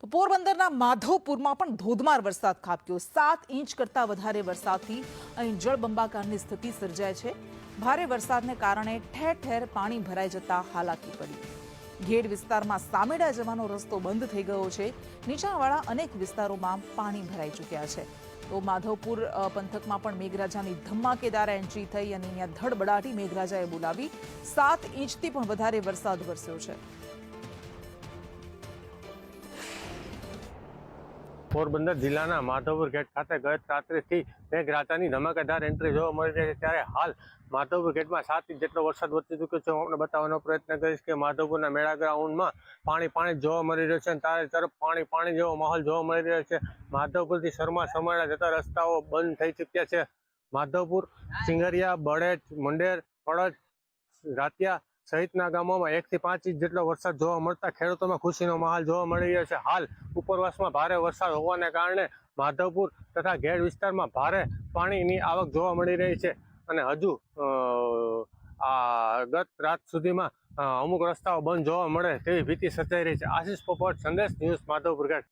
તો પોરબંદરના માધવપુરમાં પણ ધોધમાર વરસાદ ખાબક્યો। 7 ઇંચ કરતા વધારે વરસાદથી અહીં જળબંબાકારની સ્થિતિ સર્જાય છે। ભારે વરસાદને કારણે ઠેર ઠેર પાણી ભરાઈ જતા હાલાકી પડી। ઘેડ વિસ્તારમાં સામેડા જવાનો રસ્તો બંધ થઈ ગયો છે। નીચાણવાળા અનેક વિસ્તારોમાં પાણી ભરાઈ ચૂક્યા છે। તો માધવપુર પંથકમાં પણ મેઘરાજાની ધમાકેદાર એન્ટ્રી થઈ અને અહીંયા ધડબડાટી મેઘરાજાએ બોલાવી। 7 ઇંચથી પણ વધારે વરસાદ વરસ્યો છે। પોરબંદર જિલ્લાના માધવપુર ગેટ ખાતે ગત રાત્રિથી મેઘરાજાની ધમાકેદાર એન્ટ્રી જોવા મળી રહી છે। ત્યારે હાલ માધવપુર ગેટમાં 7 ઇંચ જેટલો વરસાદ વરસી ચૂક્યો છે। હું આપણે બતાવવાનો પ્રયત્ન કરીશ કે માધવપુરના મેળા ગ્રાઉન્ડમાં પાણી જોવા મળી રહ્યું છે અને ચારે તરફ પાણી જેવો માહોલ જોવા મળી રહ્યો છે। માધવપુરથી શર્મા સમાડા જતા રસ્તાઓ બંધ થઈ ચૂક્યા છે। માધવપુર, સિંગરિયા, બળેજ, મુંડેર, ફળજ, રાતિયા સહિતના ગામોમાં 1 થી 5 ઇંચ જેટલો વરસાદ જોવા મળતા ખેડૂતોમાં ખુશીનો માહોલ જોવા મળી રહ્યો છે। હાલ ઉપરવાસમાં ભારે વરસાદ હોવાને કારણે માધવપુર તથા ઘેડ વિસ્તારમાં ભારે પાણીની આવક જોવા મળી રહી છે અને હજુ ગત રાત સુધીમાં અમુક રસ્તાઓ બંધ જોવા મળે તેવી ભીતિ સર્જાઈ રહી છે। આશીષ પોપટ, સંદેશ ન્યૂઝ, માધવપુર ઘેડ।